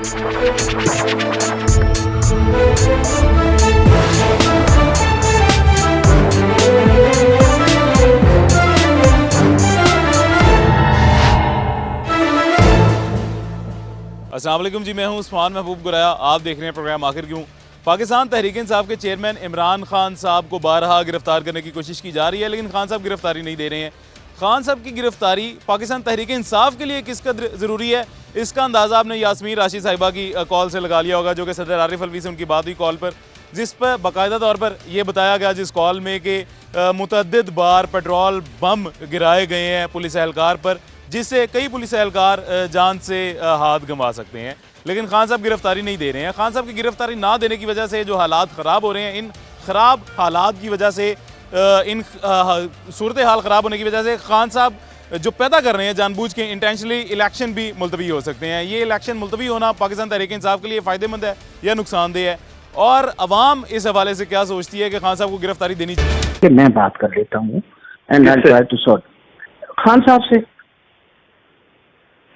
अस्सलाम वालेकुम जी, मैं हूं उस्मान महबूब गुराया। आप देख रहे हैं प्रोग्राम आखिर क्यों। पाकिस्तान तहरीक इंसाफ के चेयरमैन इमरान खान साहब को बारहा गिरफ्तार करने की कोशिश की जा रही है, लेकिन खान साहब गिरफ्तारी नहीं दे रहे हैं। खान साहब की गिरफ्तारी पाकिस्तान तहरीक इंसाफ के लिए किस कदर ज़रूरी है, इसका अंदाज़ा आपने यास्मीन राशिद साहिबा की कॉल से लगा लिया होगा, जो कि सदर आरिफ अलवी से उनकी बात हुई कॉल पर, जिस पर बाकायदा तौर पर यह बताया गया जिस कॉल में कि मुतअद्दिद बार पेट्रोल बम गिराए गए हैं पुलिस एहलकार पर, जिससे कई पुलिस एहलकार जान से हाथ गंवा सकते हैं। लेकिन खान साहब गिरफ्तारी नहीं दे रहे हैं। खान साहब की गिरफ्तारी ना देने की वजह से जो हालात ख़राब हो रहे हैं, इन ख़राब हालात की वजह से, इन सूरत हाल ख़राब होने की वजह से खान साहब जो पैदा कर रहे हैं जानबूझ के इंटेंशनली इलेक्शन भी मुलतवी हो सकते हैं। ये इलेक्शन मुलतवी होना पाकिस्तान तहरीक इंसाफ के लिए फ़ायदेमंद है या नुकसानदेह है, और अवाम इस हवाले से क्या सोचती है कि खान साहब को गिरफ्तारी देनी चाहिए? मैं बात कर लेता हूँ खान साहब से।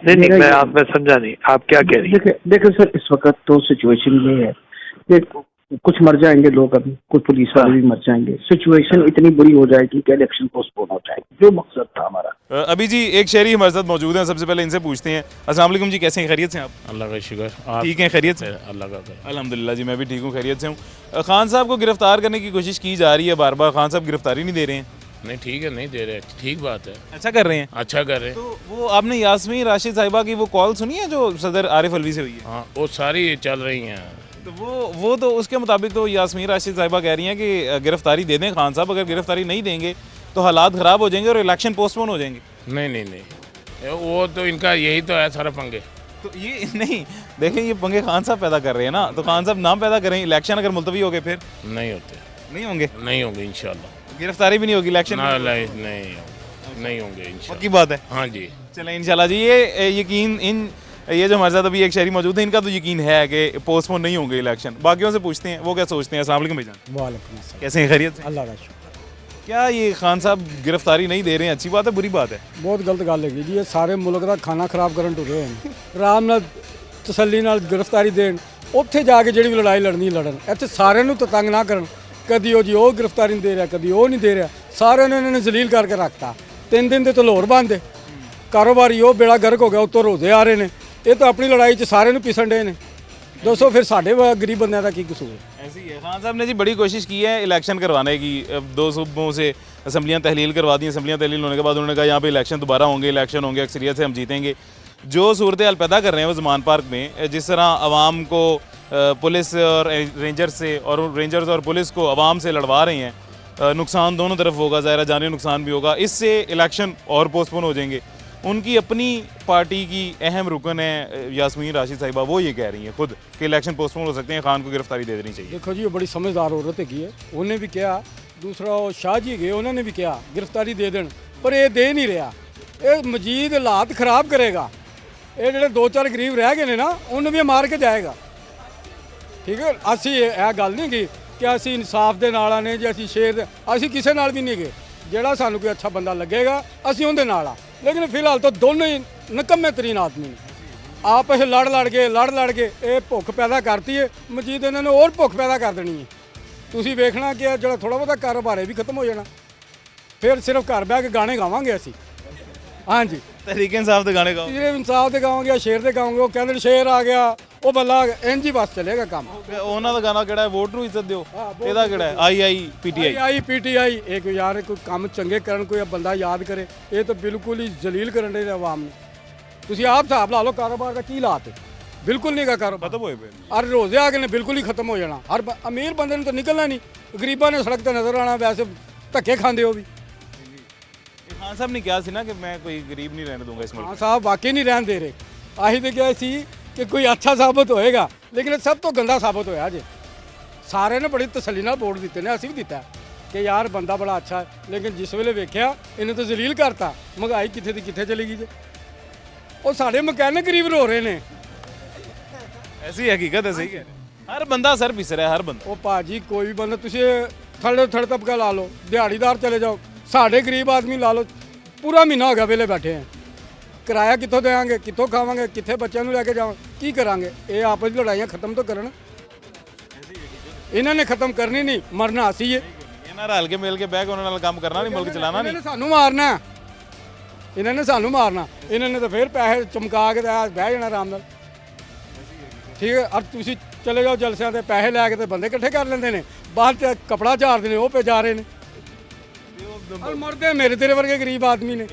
नहीं, मैं समझा नहीं आप क्या कह रही हैं। देखिए सर, इस वक्त तो सिचुएशन ये है कि कुछ मर जाएंगे लोग, अभी कुछ पुलिस वाले भी मर जाएंगे, सिचुएशन इतनी बुरी हो जाएगी कि इलेक्शन पोस्टपोन हो जाएगी, जो मकसद था हमारा। अभी जी एक शहरी हमारे साथ मौजूद हैं, सबसे पहले इनसे पूछते हैं। अस्सलाम वालेकुम जी, कैसे हैं, खैरियत से आप? अल्लाह का शुक्र, ठीक हैं, खैरियत से? अल्लाह का अल्हम्दुलिल्लाह जी, मैं भी ठीक हूँ, खैरियत से हूँ। खान साहब को गिरफ्तार करने की कोशिश की जा रही है बार बार, खान साहब गिरफ्तारी नहीं दे रहे हैं। नहीं ठीक है, नहीं दे रहे, ठीक बात है, अच्छा कर रहे हैं, अच्छा कर रहे हैं। तो वो आपने यास्मीन राशिद साहिबा की वो कॉल सुनी है जो सदर आरिफ अलवी से हुई है? हाँ, वो सारी चल रही हैं। तो वो तो उसके मुताबिक तो यास्मीन राशिद साहिबा कह रही हैं कि गिरफ्तारी दे दें खान साहब, अगर गिरफ्तारी नहीं देंगे तो हालात ख़राब हो जाएंगे और इलेक्शन पोस्टपोन हो जाएंगे। नहीं, वो तो इनका यही तो है सारा पंगे। तो ये नहीं, देखें ये पंगे खान साहब पैदा कर रहे हैं ना, तो खान साहब नाम पैदा करें, इलेक्शन अगर मुलतवी हो गए फिर नहीं होते, नहीं होंगे, नहीं होंगे इंशाल्लाह, गिरफ्तारी भी नहीं होगी, इलेक्शन नहीं होंगे इंशाल्लाह। की बात है। हाँ जी, चलें इंशाल्लाह जी। ये यकीन ये जो हमारे साथ अभी एक शहरी मौजूद है, इनका तो यकीन है कि पोस्टपोन नहीं होंगे इलेक्शन। बाकियों से पूछते हैं वो क्या सोचते हैं। अस्सलाम वालेकुम भाईजान। वालेकुम अस्सलाम। कैसे हैं, खैरियत से? अल्लाह का शुक्र। क्या ये खान साहब गिरफ्तारी नहीं दे रहे हैं, अच्छी बात है बुरी बात है? बहुत गलत गल है जी, ये सारे मुल्क का खाना खराब करन टुरे हैं। आराम नाल तसल्ली नाल गिरफ्तारी देन, उत्थे जाके ਜਿਹੜੀ ਲੜਾਈ ਲੜਨੀ ਲੜਨ, ਇੱਥੇ ਸਾਰਿਆਂ ਨੂੰ ਤੰਗ ਨਾ ਕਰਨ। ਕਦੀ ਉਹ ਜੀ ਉਹ गिरफ्तारी नहीं दे रहा, कभी वो नहीं दे रहा, सारे ने इन्होंने जलील करके रखता। 3 दिन ਦੇ तो लाहौर बंद है, कारोबारी वो बेड़ा गर्क हो गया, उत्तों रोजे आ रहे हैं। ये तो अपनी लड़ाई च सारे पिसन डे ने, दसो फिर साढ़े गरीब बंदे का की कसूर? ऐसी है। खान साहब ने जी बड़ी कोशिश की है इलेक्शन करवाने की, 2 सूबों से असम्बलियाँ तहलील करवा दी। असम्बलियाँ तहलील होने के बाद उन्होंने कहा यहाँ पे इलेक्शन दोबारा होंगे, इलेक्शन होंगे, अक्सरियत से हम जीतेंगे। जो सूरत हाल पैदा कर रहे हैं वो ज़मान पार्क में, जिस तरह आवाम को पुलिस और रेंजर्स से और रेंजर्स और पुलिस को आवाम से लड़वा रहे हैं, नुकसान दोनों तरफ होगा, ज़ाहिर जानी नुकसान भी होगा, इससे इलेक्शन और पोस्टपोन हो जाएंगे। उनकी अपनी पार्टी की अहम रुकन है यास्मीन राशिद साहिबा, वो ये कह रही हैं खुद कि इलेक्शन पोस्टपोन हो सकते हैं, खान को गिरफ्तारी दे देनी चाहिए। देखो जी, वो बड़ी समझदार औरत है, उन्हें भी कहा, दूसरा वो शाह जी गए, उन्होंने भी कहा गिरफ्तारी दे दें, पर ये दे नहीं रहा। ये मजीद हालात खराब करेगा। ये जो 2-4 गरीब रह गए ना, उन्हें भी मार के जाएगा। ठीक है, असी यह गल नहीं की कि असी इंसाफ के नाल ने जी, असी शेर, असी किसी नाल भी नहीं गए। जोड़ा सानू कोई अच्छा बंदा लगेगा असी उनके नाल आ, लेकिन फिलहाल तो दोनों ही निकम्मे तरीन आदमी ने। आपस लड़ के ये भुख पैदा करती है, मजीद इन्होंने और भुख पैदा कर देनी है। तुसीं वेखना कि जो थोड़ा बहुत कारोबार है भी खत्म हो जाना, फिर सिर्फ घर बह के गाने गावांगे असी। हाँ जी, तहरीक इंसाफ के गाने गाओ, इंसाफ के गावांगे, शेर के गावांगे, वो कहते शेर आ गया, वो बल्ला इंज ही बस चलेगा काम। उन्होंने गाना केड़ा है, वोट नूं इज्जत दिओ, ਇਹਦਾ ਕਿਹੜਾ है, आई PTI एक यार कोई काम चंगे करन, कोई बंदा याद करे, ये तो बिल्कुल ही जलील करन दे आवाम ने। तुसीं आप हिसाब ला लो कारोबार का की हालात है, बिल्कुल नहीं का कारोबार खत्म होए पे, और रोजे आ गए बिल्कुल ही खत्म हो जाना। हर अमीर बंदे ने तो निकलना नहीं, गरीबां ने सड़क पर नजर आना, वैसे धक्के खांदे हो भी। खान साहब ने कहा सी ना कि मैं कोई गरीब नहीं रहने दूंगा इस मुल्क। खान साहब वाकई नहीं रहन दे रहे। आही तो क्या सी कि कोई अच्छा साबित होएगा, लेकिन सब तो गंदा साबित होया जे। सारे ने बड़ी तसल्ली नाल वोट दिते ने, असीं भी दिता कि यार बंदा बड़ा अच्छा है, लेकिन जिस वेले वेख्या इन्हें तो जलील करता, महंगाई कित्थे दी कित्थे चली गई जे। वो सारे मकैनिक गरीब रो रहे ने। ऐसी हकीकत है, सही है, हर बंदा सर पिस रहा है, हर बंदा। वो भाजी कोई भी बंदा तुसीं थड़े तबका ला लो, दिहाड़ीदार चले जाओ, साढ़े गरीब आदमी ला लो, पूरा महीना हो गया वेले बैठे हैं। ਕਿਰਾਇਆ ਕਿੱਥੋਂ ਦੇਵਾਂਗੇ, ਕਿੱਥੋਂ ਖਾਵਾਂਗੇ, ਕਿੱਥੇ ਬੱਚਿਆਂ ਨੂੰ ਲੈ ਕੇ ਜਾਵਾਂ, ਕੀ ਕਰਾਂਗੇ? ਇਹ ਆਪਸ ਵਿੱਚ ਲੜਾਈਆਂ ਖਤਮ ਤਾਂ ਕਰਨ। ਇਹਨਾਂ ਨੇ ਖਤਮ ਕਰਨੀ ਨਹੀਂ, ਮਰਨਾ ਅਸੀਂ ਇਹਨਾਂ ਰਲ ਕੇ ਮਿਲ ਕੇ ਬਹਿ ਕੇ ਉਹਨਾਂ ਨਾਲ ਕੰਮ ਕਰਨਾ ਨਹੀਂ, ਮੁਲਕ ਚਲਾਉਣਾ ਨਹੀਂ। ਸਾਨੂੰ ਮਾਰਨਾ, ਇਹਨਾਂ ਨੇ ਸਾਨੂੰ ਮਾਰਨਾ, ਇਹਨਾਂ ਨੇ ਤਾਂ ਫਿਰ ਪੈਸੇ ਚਮਕਾ ਕੇ ਬਹਿ ਜਾਣਾ ਆਰਾਮ ਨਾਲ। ਠੀਕ ਹੈ, ਅੱਜ ਤੁਸੀਂ ਚਲੇ ਜਾਓ ਜਲਸਿਆਂ ਤੇ ਪੈਸੇ ਲੈ ਕੇ ਤੇ ਬੰਦੇ ਇਕੱਠੇ ਕਰ ਲੈਂਦੇ ਨੇ, ਬਾਹਰ ਤੇ ਕਪੜਾ ਝਾੜਦੇ ਨੇ, ਉਹ ਪੇ ਜਾ ਰਹੇ ਨੇ। ਔਰ ਮਰਦੇ ਮੇਰੇ ਤੇਰੇ ਵਰਗੇ ਗਰੀਬ ਆਦਮੀ ਨੇ।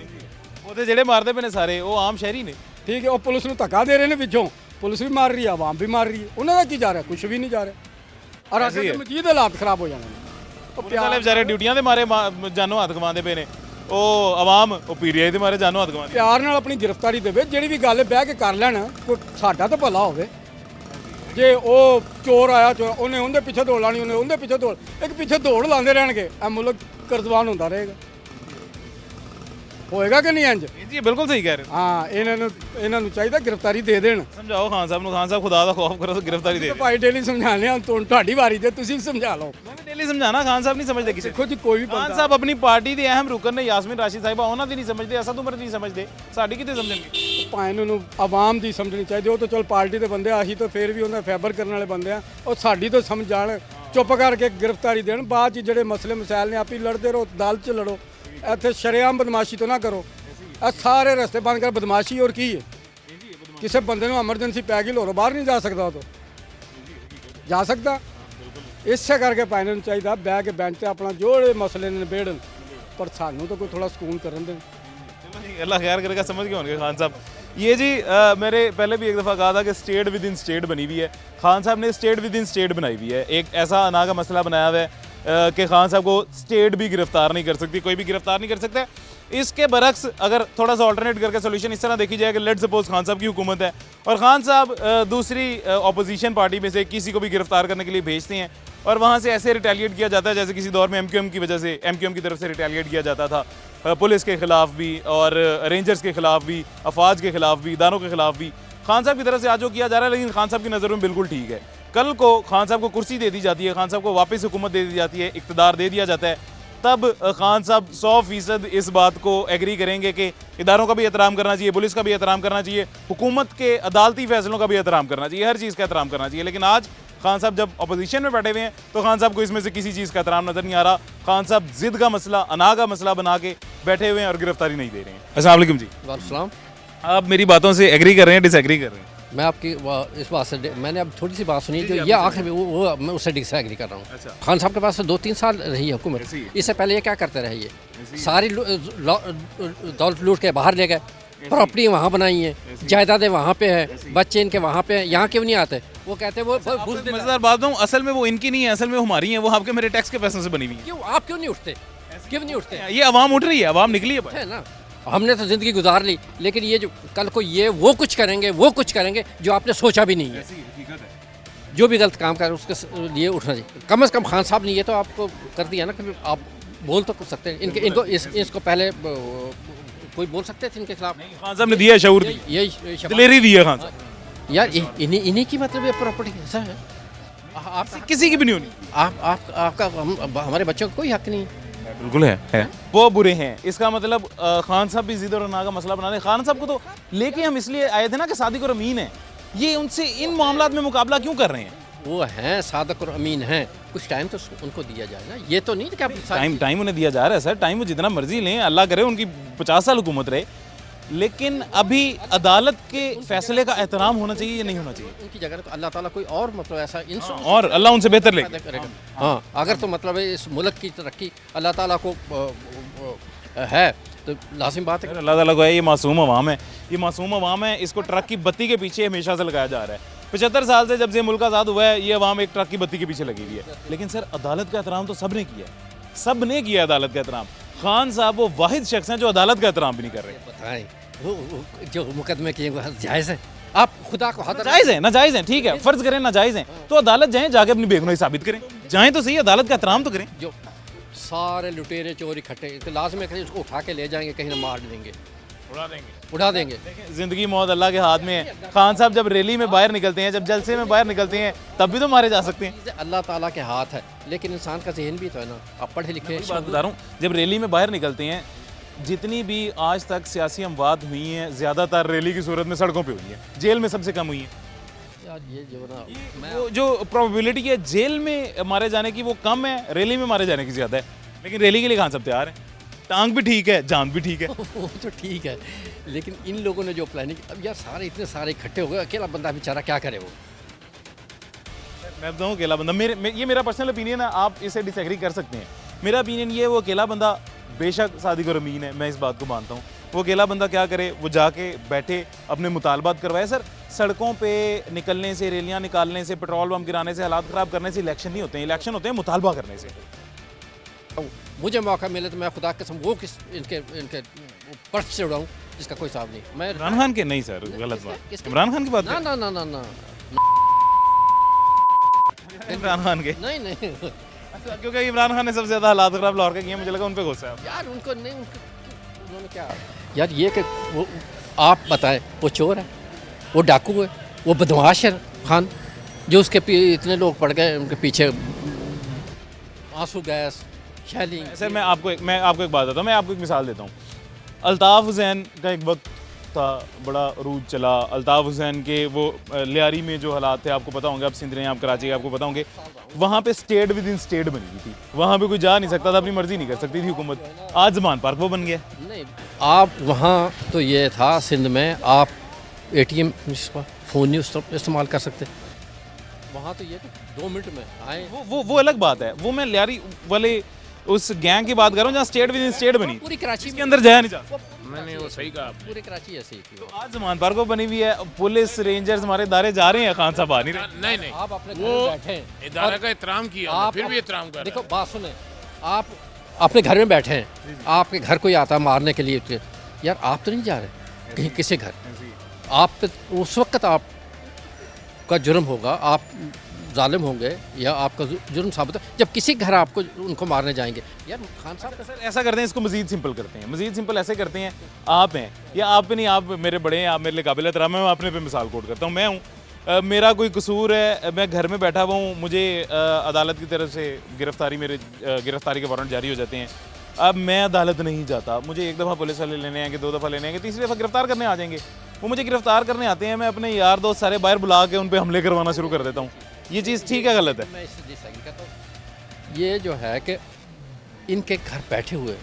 ਉਹਦੇ ਜਿਹੜੇ ਮਾਰਦੇ ਪਏ ਨੇ ਸਾਰੇ ਉਹ ਆਮ ਸ਼ਹਿਰੀ ਨੇ। ਠੀਕ ਹੈ, ਉਹ ਪੁਲਿਸ ਨੂੰ ਧੱਕਾ ਦੇ ਰਹੇ ਨੇ ਵਿੱਚੋਂ, ਪੁਲਿਸ ਵੀ ਮਾਰ ਰਹੀ ਹੈ, ਆਵਾਮ ਵੀ ਮਾਰ ਰਹੀ ਹੈ। ਉਹਨਾਂ ਦਾ ਕੀ ਜਾ ਰਿਹਾ? ਕੁਝ ਵੀ ਨਹੀਂ ਜਾ ਰਿਹਾ। ਔਰ ਅਸੀਂ ਮਜੀਦ ਹਾਲਾਤ ਖਰਾਬ ਹੋ ਜਾਣੇ ਨੇ। ਪੁਲਿਸ ਵਾਲੇ ਵਿਚਾਰੇ ਡਿਊਟੀਆਂ ਦੇ ਮਾਰੇ ਜਾਨੋਂ ਹੱਥ ਗਵਾਉਂਦੇ ਪਏ ਨੇ, ਉਹ ਆਵਾਮ ਉਹ ਪੀਡੀਆਈ ਦੇ ਮਾਰੇ ਜਾਨੋਂ ਹੱਥ ਗਵਾਉਂਦੀ। ਪਿਆਰ ਨਾਲ ਆਪਣੀ ਗ੍ਰਿਫਤਾਰੀ ਦੇਵੇ, ਜਿਹੜੀ ਵੀ ਗੱਲ ਬਹਿ ਕੇ ਕਰ ਲੈਣ, ਕੋਈ ਸਾਡਾ ਤਾਂ ਭਲਾ ਹੋਵੇ। ਜੇ ਉਹ ਚੋਰ ਆਇਆ ਚੋਰ, ਉਹਨੇ ਉਹਦੇ ਪਿੱਛੇ ਦੌੜ ਲਾਣੀ, ਉਹਨੇ ਉਹਦੇ ਪਿੱਛੇ ਦੌੜ, ਇੱਕ ਪਿੱਛੇ ਦੌੜ ਲਾਉਂਦੇ ਰਹਿਣਗੇ, ਇਹ ਮੁਲਕ ਕਰਜ਼ਵਾਨ ਹੁੰਦਾ ਰਹੇਗਾ। ਹੋਏਗਾ ਕਿ ਨਹੀਂ ਇੰਜ? ਜੀ ਬਿਲਕੁਲ ਸਹੀ ਕਹਿ ਰਹੇ ਹੋ। ਹਾਂ, ਇਹਨਾਂ ਨੂੰ ਚਾਹੀਦਾ ਗ੍ਰਿਫਤਾਰੀ ਦੇ ਦੇਣ। ਸਮਝਾਓ ਖਾਨ ਸਾਹਿਬ ਨੂੰ, ਖਾਨ ਸਾਹਿਬ ਖੁਦਾ ਦਾ ਖੌਫ ਕਰੋ ਤੇ ਗ੍ਰਿਫਤਾਰੀ ਦੇ। ਭਾਈ ਡੇਲੀ ਸਮਝਾਣੇ ਆ, ਤੁਹਾਡੀ ਵਾਰੀ ਤੇ ਤੁਸੀਂ ਵੀ ਸਮਝਾ ਲਓ। ਮੈਂ ਵੀ ਡੇਲੀ ਸਮਝਾਣਾ, ਖਾਨ ਸਾਹਿਬ ਨਹੀਂ ਸਮਝਦੇ ਕਿਸੇ। ਦੇਖੋ ਜੀ, ਕੋਈ ਵੀ ਖਾਨ ਸਾਹਿਬ ਆਪਣੀ ਪਾਰਟੀ ਦੇ ਅਹਿਮ ਰੁਕਨ ਨੇ, ਯਾਸਮੀਨ ਰਾਸ਼ਿਦ ਸਾਹਿਬਾ, ਉਹਨਾਂ ਦੀ ਨਹੀਂ ਸਮਝਦੇ, ਅਸਦ ਉਮਰ ਨਹੀਂ ਸਮਝਦੇ, ਸਾਡੀ ਕਿਤੇ ਸਮਝਣਗੇ? ਭਾਵੇਂ ਨੂੰ ਆਵਾਮ ਦੀ ਸਮਝਣੀ ਚਾਹੀਦੀ। ਉਹ ਤਾਂ ਚਲ ਪਾਰਟੀ ਦੇ ਬੰਦੇ ਆ, ਅਸੀਂ ਤਾਂ ਫੇਰ ਵੀ ਉਹਨਾਂ ਫੈਬਰ ਕਰਨ ਵਾਲੇ ਬੰਦੇ ਆ। ਉਹ ਸਾਡੀ ਤਾਂ ਸਮਝ ਜਾਣ, ਚੁੱਪ ਕਰਕੇ ਗ੍ਰਿਫਤਾਰੀ ਦੇਣ। ਬਾਅਦ 'ਚ ਜਿਹੜੇ ਮਸਲੇ ਮਸਾਇਲ ਨੇ ਆਪੀ ਲੜਦੇ ਰਹੋ, ਅਦਾਲਤ 'ਚ ਲੜੋ। ਇੱਥੇ ਸ਼ਰੇਆਮ ਬਦਮਾਸ਼ੀ ਤੋਂ ਨਾ ਕਰੋ। ਇਹ ਸਾਰੇ ਰਸਤੇ ਬੰਦ ਕਰ, ਬਦਮਾਸ਼ੀ ਹੋਰ ਕੀ ਹੈ? ਕਿਸੇ ਬੰਦੇ ਨੂੰ ਐਮਰਜੈਂਸੀ ਪੈ ਗਈ, ਲੋਰੋਂ ਬਾਹਰ ਨਹੀਂ ਜਾ ਸਕਦਾ, ਉਹ ਤੋਂ ਜਾ ਸਕਦਾ। ਇਸੇ ਕਰਕੇ ਪਾਇਨ ਨੂੰ ਚਾਹੀਦਾ ਬਹਿ ਕੇ ਬੈਂਚ ਤੇ ਆਪਣਾ ਜਿਹੜੇ ਮਸਲੇ ਨੇ ਨਿਬੇੜਨ, ਪਰ ਸਾਨੂੰ ਤਾਂ ਕੋਈ ਥੋੜਾ ਸਕੂਨ ਕਰਨ दें। अल्लाह खैर करेगा, समझ गए होंगे खान साहब। ये जी मेरे पहले भी एक दफ़ा कहा था कि स्टेट विद इन स्टेट बनी हुई है। खान साहब ने स्टेट विद इन स्टेट बनाई हुई है। एक ऐसा अना का मसला बनाया हुआ है कि खान साहब को स्टेट भी गिरफ्तार नहीं कर सकती, कोई भी गिरफ्तार नहीं कर सकता। इसके बरक्स अगर थोड़ा सा ऑल्टरनेट करके सोल्यूशन इस तरह देखी जाए कि लेट सपोज खान साहब की हुकूमत है और खान साहब दूसरी अपोजिशन पार्टी में से किसी को भी गिरफ्तार करने के लिए भेजते हैं और वहाँ से ऐसे रिटेलिएट किया जाता है जैसे किसी दौर में एमक्यूएम की वजह से, एमक्यूएम की तरफ से रिटेलिएट किया जाता था, पुलिस के खिलाफ भी और रेंजर्स के खिलाफ भी, अफवाज के खिलाफ भी, इदारों के खिलाफ भी। खान साहब की तरफ से आज जो किया जा रहा है, लेकिन खान साहब की नज़रों में बिल्कुल ठीक है। कल को खान साहब को कुर्सी दे दी जाती है, खान साहब को वापस हुकूमत दे दी जाती है, इक़्तिदार दे दिया जाता है, तब खान साहब 100% इस बात को एग्री करेंगे कि इदारों का भी एहतराम करना चाहिए, पुलिस का भी एहतराम करना चाहिए, हुकूमत के अदालती फैसलों का भी एहतराम करना चाहिए, हर चीज़ का एहतराम करना चाहिए। लेकिन आज खान साहब जब अपोजिशन में बैठे हुए हैं तो खान साहब को इसमें से किसी चीज़ का एहतराम नज़र नहीं आ रहा। खान साहब जिद का मसला, अना का मसला बना के बैठे हुए हैं और गिरफ्तारी नहीं दे रहे हैं। अस्सलाम वालेकुम जी। वालेकुम। आप मेरी बातों से एग्री कर रहे हैं, डिसएग्री कर रहे हैं? मैं आपकी इस बात से मैंने अब थोड़ी सी बात सुनी जो ये आखिर में वो मैं उससे डिसएग्री कर रहा हूँ। अच्छा। खान साहब के पास 2-3 साल रही है हुकूमत, इससे पहले ये क्या करते रहे? ये सारी दौलत लूट के बाहर ले गए, प्रॉपर्टी वहाँ बनाई है, जायदादें वहाँ पे है, बच्चे इनके वहाँ पे हैं, यहाँ क्यों नहीं आते? वो कहते हैं वो मजेदार बात हूँ, असल में वो इनकी नहीं है, असल में हमारी है, वो आपके मेरे टैक्स के पैसों से बनी हुई है। क्यों आप क्यों नहीं उठते? क्यों नहीं उठते? ये आवाम उठ रही है, आवाम निकली है ना। हमने तो ज़िंदगी गुजार ली, लेकिन ये जो कल को ये वो कुछ करेंगे जो आपने सोचा भी नहीं है। जो भी गलत काम कर उसके लिए उठना चाहिए। कम से कम खान साहब ने ये तो आपको कर दिया ना कि आप बोल तो सकते हैं। इनको इसको पहले कोई बोल सकते थे इनके खिलाफ? खान साहब ने दिया है, शऊर दी, यही दिलेरी दी है खान साहब। यार इन्हीं की मतलब ये प्रॉपर्टी ऐसा है, आप किसी की भी नहीं होनी। आपका हमारे बच्चों का कोई हक नहीं है। बिल्कुल है। वो बुरे हैं, इसका मतलब खान साहब भी जिद और अना का मसला बना रहे। खान साहब को तो लेके हम इसलिए आए थे ना कि सादिक और अमीन है, ये उनसे इन मामलात में मुकाबला क्यों कर रहे हैं? वो हैं सादिक और अमीन हैं, कुछ टाइम तो उनको दिया जाए ना। ये तो नहीं कि टाइम उन्हें दिया जा रहा है सर, टाइम वो जितना मर्जी लें, अल्लाह करे उनकी 50 साल हुकूमत रहे, लेकिन अभी अदालत के फैसले का एहतराम होना चाहिए या नहीं होना चाहिए? उनकी जगह तो अल्लाह ताला कोई और मतलब ऐसा और अल्लाह उनसे बेहतर ले करेगा। हाँ, अगर तो मतलब इस मुल्क की तरक्की अल्लाह ताला को है तो लाजिम बात है अल्लाह ताला को है। ये मासूम अवाम है, ये मासूम अवाम है, इसको ट्रक की बत्ती के पीछे हमेशा से लगाया जा रहा है। 75 साल से जब से मुल्क आज़ाद हुआ है, ये अवाम एक ट्रक की बत्ती के पीछे लगी हुई है। लेकिन सर अदालत का एहतराम तो सब ने किया है, सब ने किया अदालत का एहतराम। खान साहब वो वाहिद शख्स हैं जो अदालत का एहतराम भी नहीं कर रहे। बताएं वो जो मुकदमे किए वो जायज़ है? आप खुदा को जायज़ है, नाजायज़ है, ठीक है, फ़र्ज़ करें नाजायज़ हैं तो अदालत जाएँ, जाके अपनी बेगुनाही साबित करें, जाएँ तो सही, अदालत का एहतराम तो करें। जो सारे लुटेरे चोर इकट्ठे लाजमी है, उसको उठा के ले जाएंगे, कहीं ना मार देंगे, उड़ा देंगे। ज़िंदगी मौत अल्लाह के हाथ में है। खान साहब जब रैली में बाहर निकलते हैं, जब जलसे में बाहर निकलते हैं, तब भी तो मारे जा सकते हैं। अल्लाह ताला के हाथ है, लेकिन इंसान का जहन भी तो है ना। आप पढ़े लिखे बात बता रहा हूँ, जब रैली में बाहर निकलते हैं जितनी भी आज तक सियासी अमवात हुई हैं ज़्यादातर रैली की सूरत में सड़कों पे हुई है, जेल में सबसे कम हुई है। यार ये जो ना मैं वो जो प्रोबेबिलिटी है जेल में मारे जाने की वो कम है, रैली में मारे जाने की ज़्यादा है। लेकिन रैली के लिए खान साहब तैयार हैं, टांग भी ठीक है, जान भी ठीक है। वो तो ठीक है, लेकिन इन लोगों ने जो प्लानिंग, अब यार सारे इतने सारे इकट्ठे हो गए, अकेला बंदा बेचारा क्या करे वो। मैं बताऊँ अकेला बंदा, ये मेरा पर्सनल ओपिनियन है, आप इसे डिसएग्री कर सकते हैं। मेरा ओपिनियन ये है, वो अकेला बंदा बेशक सादिक और अमीन है, मैं इस बात को मानता हूँ। वो अकेला बंदा क्या करे, वो जाके बैठे अपने मुतालबात करवाए। सर सड़कों पे निकलने से, रैलियाँ निकालने से, पेट्रोल बम गिराने से, हालात ख़राब करने से इलेक्शन नहीं होते हैं। इलेक्शन होते हैं मुतालबा करने से। मुझे मौका मिले तो मैं खुदा कसम वो इनके पर्स से उड़ाऊँ जिसका कोई हिसाब नहीं। मैं इमरान खान के नहीं सर, गलत बात। इमरान खान की बात ना ना ना ना ना इमरान खान के नहीं नहीं क्योंकि इमरान खान ने सबसे ज़्यादा हालात ख़राब लाहौर के किए, मुझे लगा उन पे गुस्सा है। यार उनको नहीं, उन्होंने क्या यार ये कि वो आप बताएं, वो चोर है, वो डाकू है, वो बदमाश है खान, जो उसके इतने लोग पड़ गए उनके पीछे, आंसू गैस शैलिंग। सर मैं आपको एक बात बताता हूँ, मैं आपको एक मिसाल देता हूँ। अल्ताफ़ हुसैन का एक वक्त था, बड़ा रूज चला। अल्ताफ़ हुसैन के वो लियारी में जो हालात थे आपको पता होंगे, आप सिंध रहे हैं, आप कराची के, आपको पता होंगे। वहाँ पे स्टेट विद इन स्टेट बनी हुई थी, वहाँ पे कोई जा नहीं सकता था, अपनी मर्जी नहीं कर सकती थी हुकूमत। आज ज़मान पार्क वो बन गया। नहीं आप वहाँ तो ये था सिंध में, आप ATM फ़ोन नहीं इस्तेमाल कर सकते। वहाँ तो ये तो 2 मिनट में आए। वो अलग बात है। वो मैं लियारी वाले उस गैंग की बात कर रहा हूँ जहाँ स्टेट विद इन स्टेट बनी, पूरी कराची इसके अंदर जाया नहीं जा। मैंने वो सही कहा आपने। पूरी कराची ऐसे ही थी। आज ज़मान पार्क वो बनी हुई है, पुलिस रेंजर्स हमारे इदारे जा रहे हैं, खान साहब आ नहीं रहे। नहीं आप अपने घर वो में बैठे हैं, इदारा का एहतराम किया, आप फिर भी एहतराम कर देखो बात सुने, आप अपने घर में बैठे हैं, आपके घर कोई आता मारने के लिए, यार आप तो नहीं जा रहे कहीं किसी घर, आप पे उस वक्त आपका जुर्म होगा, आप जालिम होंगे या आपका जुर्म साबित हो जब किसी घर आपको उनको मारने जाएंगे। यार खान साहब का सर ऐसा करते हैं, इसको मजीद सिंपल करते हैं। मजीद सिंपल ऐसे करते हैं, आप हैं या आप पे नहीं, आप मेरे बड़े हैं, आप मेरे लिए काबिल एहतराम है, मैं अपने पे मिसाल कोट करता हूँ। मैं हूँ, मेरा कोई कसूर है, मैं घर में बैठा हुआ हूँ, मुझे अदालत की तरफ से गिरफ्तारी के वारंट जारी हो जाते हैं। अब मैं अदालत नहीं जाता, मुझे एक दफ़ा पुलिस वाले लेने आएंगे, 2 दफ़ा लेने आएंगे, तीसरी दफ़ा गिरफ्तार करने आ जाएंगे। वो मुझे गिरफ्तार करने आते हैं, मैं अपने यार दोस्त सारे बाहर बुला के उन पर हमले करवाना शुरू कर देता हूँ। ये चीज़ ठीक है गलत है? मैं इससे डिसएग्री करता हूँ। ये जो है कि इनके घर बैठे हुए,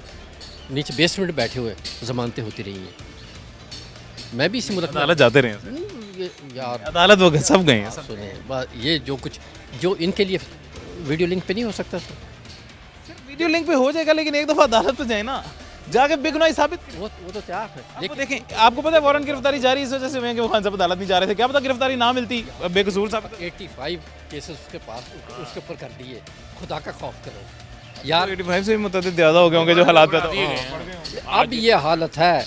नीचे बेसमेंट बैठे हुए ज़मानतें होती रही हैं। मैं भी इसी मुल्क में अदालत जाते रहे हैं सर। ये यार अदालत वो सब गए हैं। सुने ये जो कुछ जो इनके लिए वीडियो लिंक पे नहीं हो सकता सर। वीडियो लिंक पे हो जाएगा, लेकिन एक दफ़ा अदालत पे जाए ना, जाके बेगुनाही साबित। वो तो तैयार है। लेकिन देखें, आपको पता है वारंट गिरफ्तारी जारी इस वजह से हुए कि वो खान साहब अदालत नहीं जा रहे थे। क्या पता गिरफ्तारी ना मिलती, बेकसूर साबित। 85 केसेस उसके पास उसके ऊपर कर दिए। खुदा का खौफ करो यार। 85 से भी मुतअद्दिद ज़्यादा हो गए होंगे जो हालात पैदा हुए। अब ये हालत है,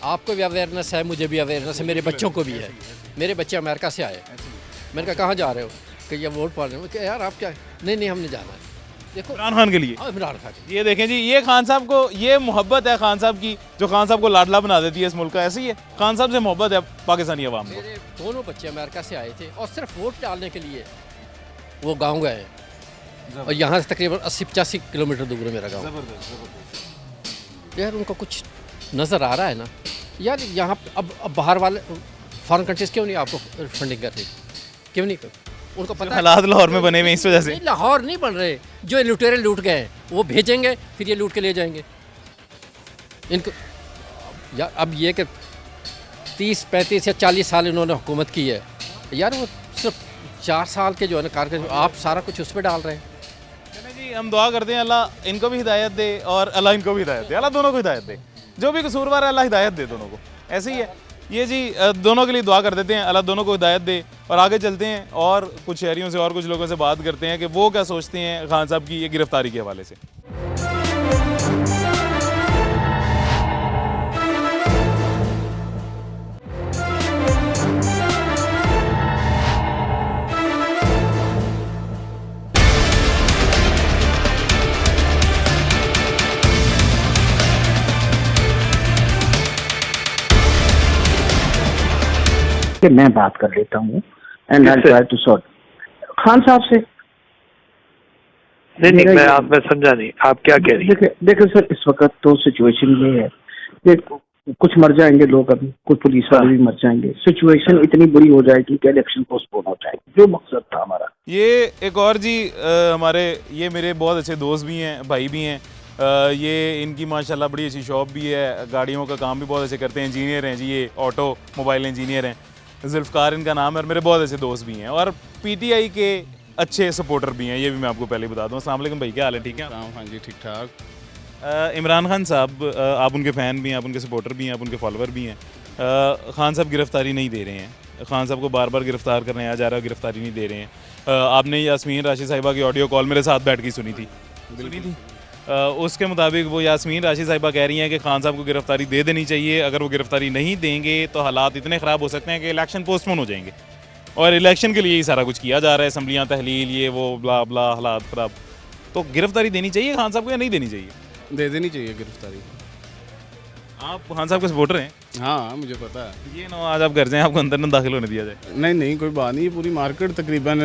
आपको भी अवेयरनेस है, मुझे भी अवेयरनेस है, मेरे बच्चों को भी है। मेरे बच्चे अमेरिका से आए, मैंने कहा कहाँ जा रहे हो, कि ये वोट पाने में। कि यार आप क्या, नहीं हमने जाना है। देखो इमरान खान के लिए, इमरान खान ये देखें जी, ये खान साहब को, ये मोहब्बत है खान साहब की, जो खान साहब को लाडला बना देती है इस मुल्क का। ऐसी है खान साहब से मोहब्बत है पाकिस्तानी अवाम को। मेरे दोनों बच्चे अमेरिका से आए थे और सिर्फ वोट डालने के लिए वो गांव गए, और यहाँ से तकरीबन 80-85 किलोमीटर दूर है मेरा गांव। यार उनको कुछ नज़र आ रहा है ना यार, यहाँ अब बाहर वाले फॉरेन कंट्रीज क्यों नहीं आपको फंडिंग कर रही, क्यों नहीं कर? उनको पता है हालात लाहौर में बने हुए इस वजह से। नहीं, लाहौर नहीं बन रहे, जो लुटेरे लूट गए वो भेजेंगे, फिर ये लूट के ले जाएंगे इनको। यार अब ये कि 30-35 या 40 साल इन्होंने हुकूमत की है, यार वो सिर्फ 4 साल के जो है ना कारगर, आप सारा कुछ उस पर डाल रहे हैं। जी हम दुआ करते हैं अल्लाह इनको भी हिदायत दे और अल्लाह इनको भी हिदायत दे, अल्लाह दोनों को हिदायत दे। जो भी कसूरवार है अल्लाह हिदायत दे दोनों को। ऐसे ही है ये जी, दोनों के लिए दुआ कर देते हैं, अल्लाह दोनों को हिदायत दे। और आगे चलते हैं और कुछ शहरियों से और कुछ लोगों से बात करते हैं कि वो क्या सोचते हैं खान साहब की ये गिरफ्तारी के हवाले से। कि मैं बात कर लेता हूँ and I try to sort Khan साहब से। नहीं नहीं, मेरा ये- मैं समझा नहीं, आप क्या कह रही हैं? देखिए सर, इस वक्त तो सिचुएशन ये है कि कुछ मर जाएंगे लोग, अभी कुछ पुलिस वाले भी मर जाएंगे, सिचुएशन इतनी बुरी हो जाएगी कि इलेक्शन पोस्टपोन हो जाएगी, जो मकसद था हमारा। ये एक और जी हमारे ये मेरे बहुत अच्छे दोस्त भी हैं, भाई भी हैं। ये इनकी माशाल्लाह बड़ी अच्छी शॉप भी है, गाड़ियों का काम भी बहुत अच्छे करते हैं, इंजीनियर हैं जी, ये ऑटो मोबाइल इंजीनियर हैं। जुल्फ़कार इनका नाम है और मेरे बहुत अच्छे दोस्त भी हैं और पीटीआई के अच्छे सपोर्टर भी हैं, ये भी मैं आपको पहले बता दूँ। अस्सलाम वालेकुम भाई, क्या हाल है? ठीक है? हाँ जी, ठीक ठाक। इमरान खान साहब, आप उनके फ़ैन भी हैं, आप उनके सपोर्टर भी हैं, आप उनके फॉलोअर भी हैं। खान साहब गिरफ्तारी नहीं दे रहे हैं, खान साहब को बार बार गिरफ्तार करने आ जा रहा है, गिरफ्तारी नहीं दे रहे हैं। आपने यास्मीन राशिद साहिबा की ऑडियो कॉल मेरे साथ बैठ के सुनी थी। उसके मुताबिक वो यास्मीन राशिद साहिबा कह रही हैं कि खान साहब को गिरफ्तारी दे देनी चाहिए, अगर वो गिरफ्तारी नहीं देंगे तो हालात इतने ख़राब हो सकते हैं कि इलेक्शन पोस्टपोन हो जाएंगे और इलेक्शन के लिए ही सारा कुछ किया जा रहा है, असम्बलियाँ तहलील, ये वो ब्ला ब्ला, हालात ख़राब। तो गिरफ्तारी देनी चाहिए खान साहब को या नहीं देनी चाहिए? दे देनी चाहिए गिरफ्तारी। आप खान साहब के सपोर्टर हैं? हाँ, मुझे पता है। ये ना आज आप घर जाएं, आपको अंदर ना दाखिल होने दिया जाए। नहीं नहीं, कोई बात नहीं, ये पूरी मार्केट तकरीबन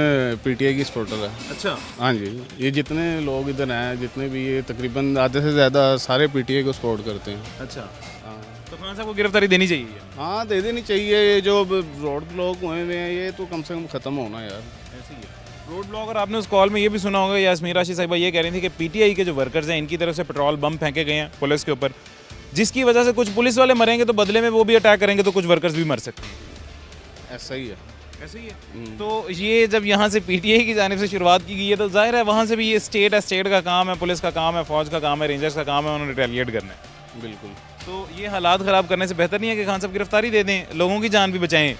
पीटीआई की सपोर्टर है। अच्छा, हाँ जी, ये जितने लोग इधर हैं, जितने भी, ये तकरीबन आधे से ज़्यादा सारे पीटीआई को सपोर्ट करते हैं। अच्छा, हाँ तो खान साहब को गिरफ्तारी देनी चाहिए? हाँ, दे देनी चाहिए। ये जो रोड ब्लॉक हुए हुए हैं, ये तो कम से कम ख़त्म होना यार। ऐसे ही है रोड ब्लॉक। और आपने उस कॉल में ये भी सुना होगा, यास्मीन राशिद साहिबा ये कह रही थी कि पीटीआई के जो वर्कर्स हैं, इनकी तरफ से पेट्रोल बम फेंके गए हैं पुलिस के ऊपर, जिसकी वजह से कुछ पुलिस वाले मरेंगे तो बदले में वो भी अटैक करेंगे तो कुछ वर्कर्स भी मर सकते हैं। ऐसा ही है। ऐसे ही है। तो ये जब यहाँ से पीटीआई की जानिब से शुरुआत की गई है तो जाहिर है वहाँ से भी ये स्टेट है, स्टेट का काम है, पुलिस का काम है, फौज का काम है, रेंजर्स का काम है, उन्होंने रिटेलिएट करना है। बिल्कुल। तो ये हालात ख़राब करने से बेहतर नहीं है कि खान साहब गिरफ्तारी दे दें, लोगों की जान भी बचाएं,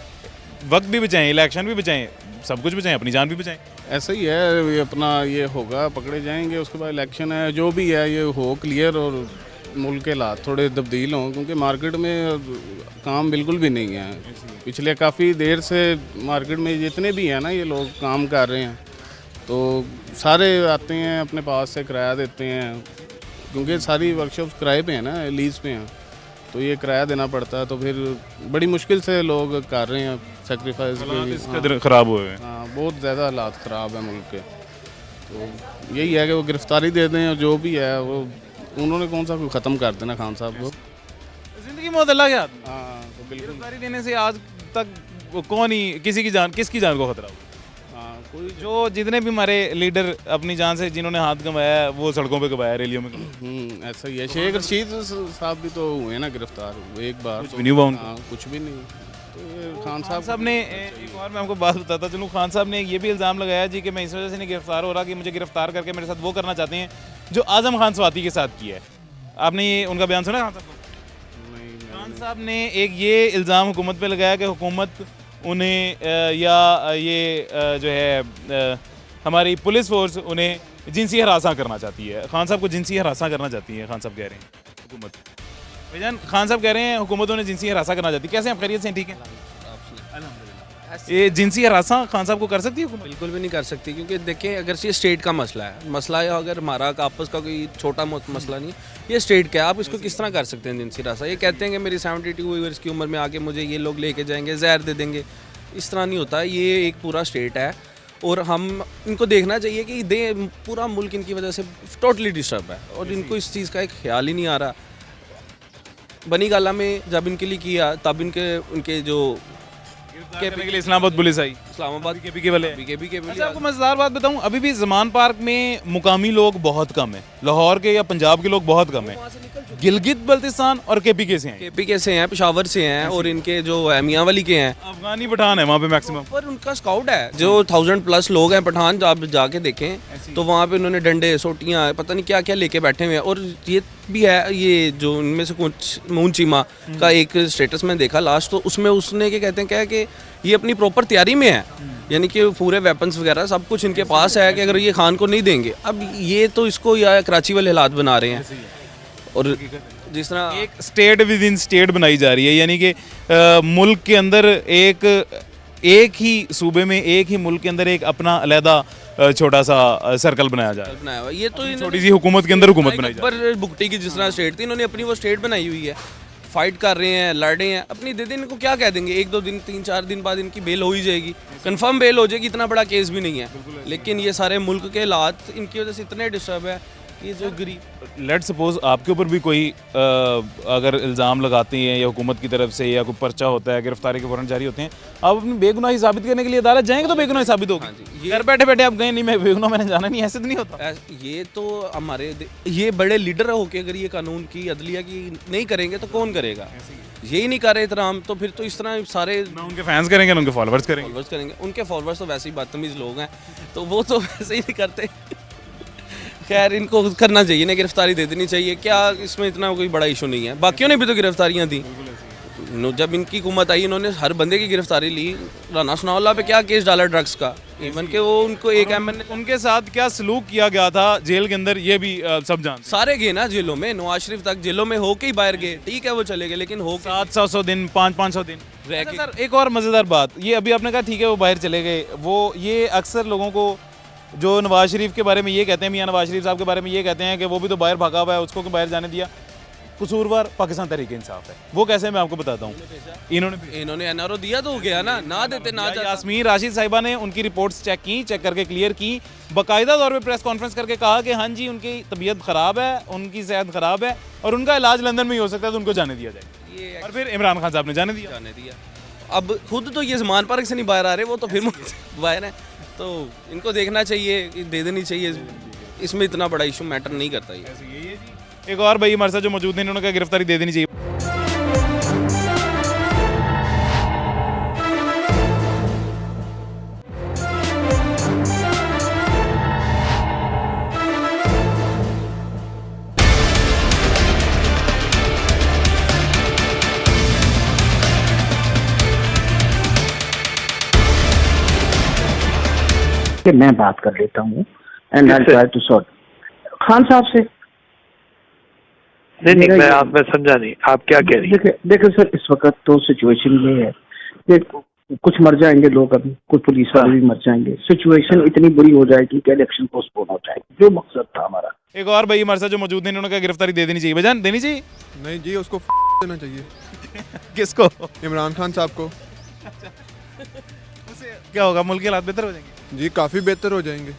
वक्त भी बचाएं, इलेक्शन भी बचाएं, सब कुछ बचाएं, अपनी जान भी बचाएं। ऐसा ही है, ये अपना ये होगा, पकड़े जाएंगे, उसके बाद इलेक्शन है, जो भी है ये हो क्लियर और मुल्क के हालात थोड़े तब्दील हों, क्योंकि मार्केट में काम बिल्कुल भी नहीं है। पिछले काफ़ी देर से मार्केट में जितने भी हैं ना ये लोग काम कर रहे हैं, तो सारे आते हैं अपने पास से किराया देते हैं, क्योंकि सारी वर्कशॉप्स किराए पे हैं ना, लीज पे हैं, तो ये किराया देना पड़ता है। तो फिर बड़ी मुश्किल से लोग कर रहे हैं सेक्रीफाइस भी। ख़राब हुए हैं। हाँ, बहुत ज़्यादा हालात ख़राब हैं मुल्क के। तो यही है कि वो गिरफ्तारी दे दें और जो भी है वो, उन्होंने कौन सा ख़त्म कर देना खान साहब को। जिंदगी में अल्लाह के हाथ में। हाँ, तो बिल्कुल। गिरफ्तारी देने से आज तक कौन ही किसकी जान को खतरा हो? हाँ, कोई जो जितने भी हमारे लीडर अपनी जान से जिन्होंने हाथ गंवाया है, वो सड़कों पे गंवाया, रैलियों में गंवाया। ऐसा ही है। शेख रशीद साहब भी तो हुए ना गिरफ्तार, एक बार कुछ भी नहीं हुआ उनको। हाँ, कुछ भी नहीं। तो ये खान खान साहब साहब ने एक और मैं आपको बात बताता चलूँ, खान साहब ने ये भी इल्ज़ाम लगाया जी कि मैं इस वजह से नहीं गिरफ्तार हो रहा कि मुझे गिरफ्तार करके मेरे साथ वो करना चाहते हैं जो आज़म खान स्वाति के साथ किया है। आपने ये उनका बयान सुना खान साहब को? खान साहब ने एक ये इल्ज़ाम हुकूमत पे लगाया कि हुकूमत उन्हें या ये जो है हमारी पुलिस फोर्स उन्हें जिनसी हरासा करना चाहती है। खान साहब को जिनसी हरासा करना चाहती है, खान साहब कह रहे हैं हुकूमत। भाईजान, खान साहब कह रहे हैं हुकूमत उन्हें जिनसी हरासा करना चाहती है। कैसे आप खैरियत से हैं? ठीक है, ये जिनसी हरासा खान साहब को कर सकती है हुकूमत? बिल्कुल भी नहीं कर सकती, क्योंकि देखें, अगर ये स्टेट का मसला है, मसला है अगर हमारा आपस का कोई छोटा मोटा मसला नहीं, ये स्टेट का है, आप इसको किस तरह कर सकते हैं जिनसी हरासा? ये कहते हैं कि मेरी 72 ईयर्स की उम्र में आके मुझे ये लोग लेके जाएंगे, जहर दे देंगे, इस तरह नहीं होता। ये एक पूरा स्टेट है और हम इनको देखना चाहिए कि पूरा मुल्क इनकी वजह से टोटली डिस्टर्ब है और इनको इस चीज़ का एक ख्याल ही नहीं आ रहा। बनी गाला में जब इनके लिए किया तब उनके जो करने के लिए इस्लामाबाद पुलिस आई, इस्लामाबाद बीकेपी वाले। बीकेपी के अच्छा, आपको मजेदार बात बताऊं, अभी भी जमान पार्क में मुकामी लोग बहुत कम है, लाहौर के या पंजाब के लोग बहुत कम है, गिलगित बल्तिस्तान और केपीके से हैं, केपी से हैं, पेशावर से हैं और इनके जो मियांवाली के हैं, अफगानी पठान है वहाँ पे मैक्सिमम। पर उनका स्काउट है जो 1000+ लोग हैं पठान, आप जाके देखें तो वहाँ पे उन्होंने डंडे, सोटियाँ, पता नहीं क्या क्या लेके बैठे हुए हैं। और ये भी है, ये जो इनमें से कुछ मून चीमा का एक स्टेटस में देखा लास्ट, तो उसमें उसने क्या कहते हैं क्या कि ये अपनी प्रॉपर तैयारी में है, यानी कि पूरे वेपन्स वगैरह सब कुछ इनके पास है कि अगर ये खान को नहीं देंगे, अब ये तो इसको या कराची वाले हालात बना रहे हैं। और जिस तरह एक स्टेट विद इन स्टेट बनाई जा रही है, यानी कि मुल्क के अंदर एक ही सूबे में, एक ही मुल्क के अंदर एक अपना अलहदा छोटा सा सर्कल बनाया जा रहा है। बनाया हुआ ये तो छोटी सी हुकूमत के अंदर हुकूमत बनाई जा रही है। पर भुगटी की जिस तरह स्टेट थी, इन्होंने अपनी वो स्टेट बनाई हुई है, फाइट कर रहे हैं, लड़ रहे हैं, अपनी दे दें। इनको क्या कह देंगे, 1-2 दिन 3-4 दिन बाद इनकी बेल हो ही जाएगी, कंफर्म बेल हो जाएगी, इतना बड़ा केस भी नहीं है। लेकिन ये सारे मुल्क के हालात इनकी वजह से इतने डिस्टर्ब है कि जो गरीब, लेट सपोज आपके ऊपर भी कोई अगर इल्ज़ाम लगाते हैं या हुकूमत की तरफ से या कोई पर्चा होता है, गिरफ्तारी के वारंट जारी होते हैं, आप अपनी बेगुनाही साबित करने के लिए अदालत जाएंगे तो बेगुनाही साबित होगी। घर बैठे बैठे आप गए नहीं मैं बेगुनाह, मैंने जाना नहीं, ऐसे तो नहीं होता। ये तो हमारे ये बड़े लीडर होके अगर ये कानून की अदलिया की नहीं करेंगे तो कौन करेगा? यही नहीं कर रहे एहतराम, तो फिर तो इस तरह सारे ना उनके फैंस करेंगे ना उनके फॉलोअर्स करेंगे। उनके फॉलोअर्स तो वैसे ही बदतमीज़ लोग हैं, तो वो तो वैसे ही नहीं करते। खैर इनको करना चाहिए ना, गिरफ्तारी दे देनी चाहिए, क्या इसमें इतना कोई बड़ा इशू नहीं है। बाकियों ने भी तो गिरफ्तारियां दी, जब इनकी हुकूमत आई इन्होंने हर बंदे की गिरफ्तारी ली। राना सनाउल्लाह पे क्या केस डाला ड्रग्स का, इवन के वो उनको एक एमएनए, उनके साथ क्या सलूक किया गया था जेल के अंदर, ये भी सब जानते सारे गए ना जेलों में। नवाज शरीफ तक जेलों में होके ही बाहर गए, ठीक है वो चले गए, लेकिन हो 700 दिन 500 दिन रह अच्छा के। सर एक और मज़ेदार बात, ये अभी आपने कहा ठीक है वो बाहर चले गए, वो ये अक्सर लोगों को जो नवाज शरीफ के बारे में ये कहते हैं, मियां नवाज शरीफ साहब के बारे में ये कहते हैं कि वो भी तो बाहर भागा हुआ है, उसको क्यों बाहर जाने दिया, कसूरवार पाकिस्तान तहरीक इंसाफ है। वो कैसे, मैं आपको बताता हूँ। इन्होंने एनआरओ दिया तो हो गया ना देते ना जाता। यास्मीन राशिद साहिबा ने उनकी रिपोर्ट्स चेक करके क्लियर की, बाकायदा तौर पे प्रेस कॉन्फ्रेंस करके कहा कि हाँ जी उनकी तबीयत ख़राब है, उनकी सेहत ख़राब है और उनका इलाज लंदन में ही हो सकता है, तो उनको जाने दिया जाए। और फिर इमरान खान साहब ने जाने दिया। अब खुद तो ये ज़मान पार्क से नहीं बाहर आ रहे, वो तो फिर बाहर है, तो इनको देखना चाहिए, दे देनी चाहिए। इसमें इतना बड़ा इशू मैटर नहीं करता ये। एक और भाई हमारे साथ जो मौजूद हैं, इन्होंने कहा गिरफ्तारी दे देनी चाहिए। कि मैं बात कर लेता हूँ and I try to sort Khan साहब से। नहीं मैं समझा नहीं आप क्या कह रही हैं। देखिए सर, इस वक्त तो सिचुएशन ये है कि कुछ मर जाएंगे लोग, अभी कुछ पुलिस वाले भी मर जाएंगे, सिचुएशन इतनी बुरी हो जाएगी कि इलेक्शन पोस्टपोन हो जाएगी, जो मकसद था हमारा। एक और भाई हमारे साथ जो मौजूद हैं, इन्होंने कहा गिरफ्तारी दे देनी चाहिए। भाईजान देनी चाहिए? नहीं जी, उसको देना चाहिए। किसको? इमरान खान साहब को। उससे क्या होगा, मुल्क के हालात बेहतर हो जाएंगे? जी काफ़ी बेहतर हो जाएंगे।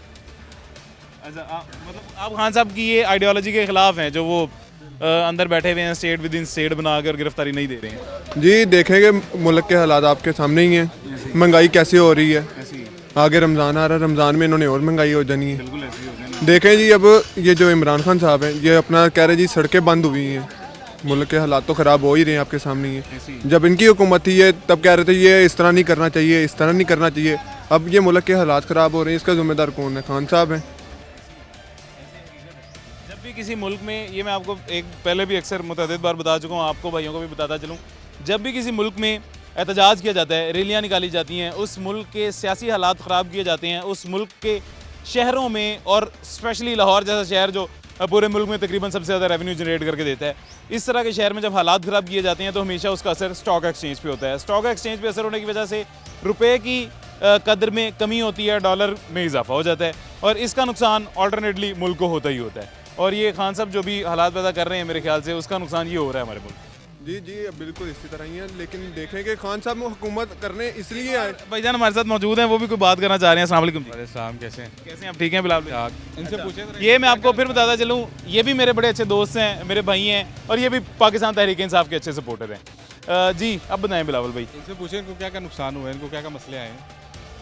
अच्छा मतलब आप खान साहब की ये आइडियोलॉजी के खिलाफ हैं, जो वो अंदर बैठे हुए हैं स्टेट विद इन स्टेट बना कर गिरफ्तारी नहीं दे रहे हैं? जी देखेंगे, मुल्क के हालात आपके सामने ही हैं, महंगाई कैसे हो रही है, आगे रमज़ान आ रहा है, रमज़ान में इन्होंने और महंगाई हो जानी है। देखें जी, अब ये जो इमरान खान साहब हैं, ये अपना कह रहे जी सड़कें बंद हुई हैं, मुल्क के हालात तो ख़राब हो ही रहे हैं, आपके सामने ही है। जब इनकी हुकूमत थी ये तब कह रहे थे ये इस तरह नहीं करना चाहिए, इस तरह नहीं करना चाहिए। अब ये मुल्क के हालात ख़राब हो रहे हैं, इसका ज़िम्मेदार कौन है? खान साहब हैं। जब भी किसी मुल्क में, ये मैं आपको एक पहले भी अक्सर मुतअद्दिद बार बता चुका हूँ, आपको भाइयों को भी बताता चलूँ, जब भी किसी मुल्क में एहतजाज किया जाता है, रैलियाँ निकाली जाती हैं, उस मुल्क के सियासी हालात ख़राब किए जाते हैं, उस मुल्क के शहरों में, और स्पेशली लाहौर जैसा शहर जो पूरे मुल्क में तकरीबन सबसे ज़्यादा रेवेन्यू जनरेट करके देता है, इस तरह के शहर में जब हालात ख़राब किए जाते हैं तो हमेशा उसका असर स्टॉक एक्सचेंज पे होता है। स्टॉक एक्सचेंज पे असर होने की वजह से रुपए की कदर में कमी होती है, डॉलर में इजाफा हो जाता है, और इसका नुकसान ऑल्टरनेटली मुल्क को होता ही होता है। और ये खान साहब जो भी हालात पैदा कर रहे हैं, मेरे ख्याल से उसका नुकसान ये हो रहा है हमारे मुल्क। जी जी बिल्कुल इसी तरह ही है, लेकिन देखें कि खान साहब हुकूमत करने इसलिए आए। भाईजान हमारे साथ मौजूद हैं, वो भी कोई बात करना चाह रहे हैं। अस्सलाम वालेकुम। सलाम, कैसे हैं? कैसे हैं आप? ठीक हैं बिलाल भाई? इनसे पूछे ये मैं आपको फिर बताता चलूँ, ये भी मेरे बड़े अच्छे दोस्त हैं, मेरे भाई हैं, और ये भी पाकिस्तान तहरीक इंसाफ के अच्छे सपोर्टर हैं। जी अब बताएं बिलावल भाई। इनसे पूछे इनको क्या क्या नुकसान हुआ है, इनको क्या क्या मसले आए हैं,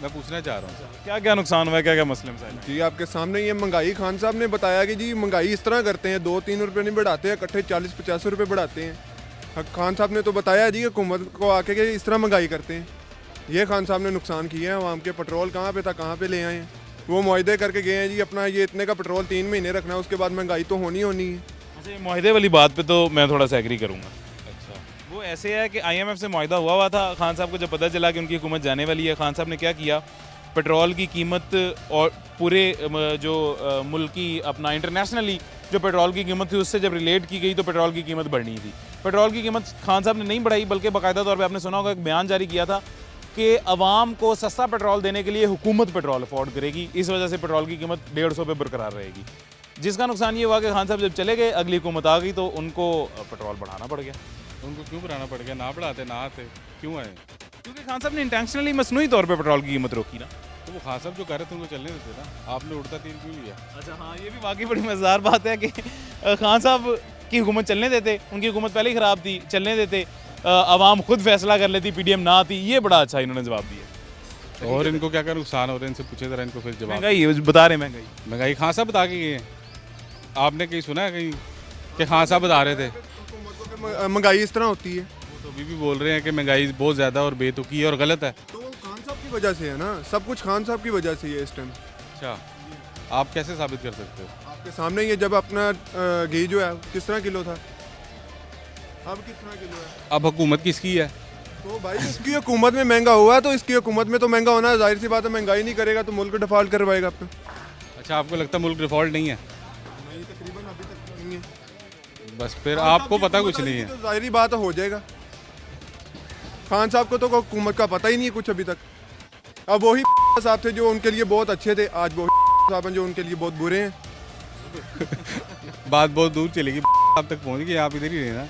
मैं पूछना चाह रहा हूँ। क्या क्या नुकसान हुआ है, क्या क्या मसले मसाइल? जी आपके सामने ये महंगाई, खान साहब ने बताया कि जी महंगाई इस तरह करते हैं, 2-3 रुपये नहीं बढ़ाते हैं, इकट्ठे 40-50 रुपये बढ़ाते हैं। खान साहब ने तो बताया जी हुकूमत को आके कि इस तरह महंगाई करते हैं। ये खान साहब ने नुकसान किया है आवाम के। पेट्रोल कहाँ पे था, कहाँ पे ले आए हैं, वो मुआहदे करके गए हैं जी अपना ये इतने का पेट्रोल 3 महीने रखना है, उसके बाद महंगाई तो होनी है। अच्छा, मुआहदे वाली बात पे तो मैं थोड़ा सा एग्री करूँगा। अच्छा, वो ऐसे है कि IMF से मुआहदा हुआ था, खान साहब को जब पता चला कि उनकी हुकूमत जाने वाली है, खान साहब ने क्या किया, पेट्रोल की कीमत और पूरे जो मुल्की अपना इंटरनेशनली जो पेट्रोल की कीमत थी उससे जब रिलेट की गई तो पेट्रोल की कीमत बढ़नी थी। पेट्रोल की कीमत खान साहब ने नहीं बढ़ाई, बल्कि बाकायदा तौर पे आपने सुना होगा एक बयान जारी किया था कि अवाम को सस्ता पेट्रोल देने के लिए हुकूमत पेट्रोल अफोर्ड करेगी, इस वजह से पेट्रोल की कीमत 150 पे बरकरार रहेगी। जिसका नुकसान ये हुआ कि खान साहब जब चले गए, अगली हुकूमत आ गई तो उनको पेट्रोल बढ़ाना पड़ गया। तो उनको क्यों बढ़ाना पड़ गया? ना बढ़ाते ना आते, क्यों आए? क्योंकि खान साहब ने इंटेंशनली मसनूई तौर पे पेट्रोल की कीमत रोकी ना। तो वो खान साहब जो कर रहे थे उनको चलने देते ना, आपने उड़ता तीर क्यों लिया? अच्छा हाँ, ये भी वाकई बड़ी मज़ेदार बात है कि खान साहब की हुकूमत चलने देते, उनकी हुकूमत पहले ही ख़राब थी, चलने देते, आवाम खुद फैसला कर लेती, पीडीएम ना आती। ये बड़ा अच्छा इन्होंने जवाब दिया। और इनको क्या क्या नुकसान हो रहे हैं, इनसे पूछे ज़रा इनको फिर जवाब। महंगाई बता रहे, महंगाई महंगाई खान साहब बता के गए हैं। आपने कहीं सुना है कहीं कि खान साहब बता रहे थे? महंगाई इस तरह होती है। वो तो अभी भी बोल रहे हैं कि महंगाई बहुत ज़्यादा और बेतुकी है और गलत है। तो वो खान साहब की वजह से है ना, सब कुछ खान साहब की वजह से ही है इस टाइम। अच्छा, आप कैसे साबित कर सकते हो? आपके सामने ही है, जब अपना घी जो है किस तरह किलो था, अब किस तरह किलो है। अब हुकूमत किसकी है? तो भाई इसकी हुकूमत में महंगा हुआ, तो इसकी हुकूमत में तो महंगा होना है, जाहिर सी बात है। महंगाई नहीं करेगा तो मुल्क डिफॉल्ट करवाएगा अपना। अच्छा, आपको लगता है मुल्क डिफॉल्ट नहीं है? नहीं, तकरीबन अभी तक नहीं है। बस फिर आपको पता कुछ नहीं है। तो जाहिर बात हो जाएगा। खान साहब को तो हुकूमत का पता ही नहीं है कुछ अभी तक। अब वही साहब थे जो उनके लिए बहुत अच्छे थे, आज वही साहब हैं जो उनके लिए बहुत बुरे हैं। बात बहुत दूर चलेगी, आप तक पहुंच गई, आप इधर ही रहना।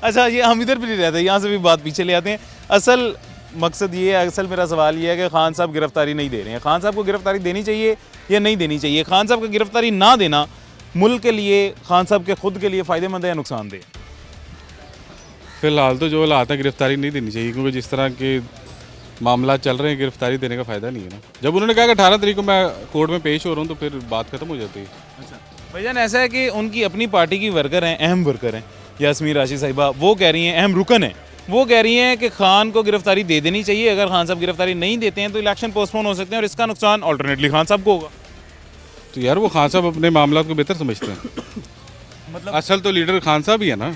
अच्छा, ये हम इधर भी नहीं रहते, यहाँ से भी बात पीछे ले आते हैं। असल मकसद ये है, असल मेरा सवाल ये है कि खान साहब गिरफ्तारी नहीं दे रहे हैं। खान साहब को गिरफ्तारी देनी चाहिए या नहीं देनी चाहिए? खान साहब को गिरफ्तारी ना देना मुल्क के लिए, खान साहब के खुद के लिए फ़ायदेमंद है या नुकसानदेह? फिलहाल तो जो हालात है गिरफ्तारी नहीं देनी चाहिए, क्योंकि जिस तरह के मामला चल रहे हैं गिरफ्तारी देने का फ़ायदा नहीं है ना। जब उन्होंने कहा कि 18 तारीख को मैं कोर्ट में पेश हो रहा हूँ तो फिर बात खत्म हो जाती है। अच्छा भाईजान, ऐसा है कि उनकी अपनी पार्टी की वर्कर हैं, अहम वर्कर हैं, यास्मीन राशिद साहिबा, वो कह रही हैं, अहम रुकन है, वो कह रही हैं कि खान को गिरफ्तारी दे देनी चाहिए। अगर खान साहब गिरफ्तारी नहीं देते हैं तो इलेक्शन पोस्टपोन हो सकते हैं और इसका नुकसान ऑल्टरनेटली खान साहब को होगा। तो यार वो खान साहब अपने मामला को बेहतर समझते हैं। मतलब असल तो लीडर खान साहब ही है ना,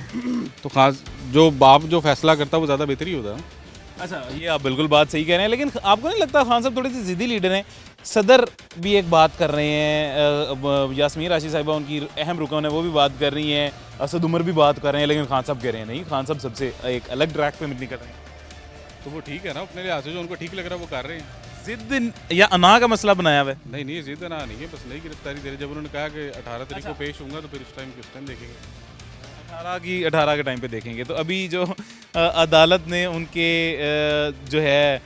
तो खान जो बाप जो फैसला करता है वो ज़्यादा बेहतर ही होता है। अच्छा, ये आप बिल्कुल बात सही कह रहे हैं, लेकिन आपको नहीं लगता खान साहब थोड़े से ज़िद्दी लीडर हैं? सदर भी एक बात कर रहे हैं, यास्मीन राशिद साहिबा उनकी अहम रुकन है, वो भी बात कर रही हैं, असद उमर भी बात कर रहे हैं, लेकिन खान साहब कह रहे हैं नहीं, खान साहब सबसे एक अलग ट्रैक पे निकल रहे हैं। तो वो ठीक है ना, अपने लिहाज से जो उनको ठीक लग रहा है वो कर रहे हैं। जिद या अना का मसला बनाया हुआ है? नहीं नहीं, जिद ना नहीं है, बस नहीं गिरफ्तारी दे रहे। जब उन्होंने कहा कि 18 तारीख को पेश होऊंगा तो फिर उस टाइम देखेंगे। 18 के टाइम पे देखेंगे। तो अभी जो अदालत ने उनके जो है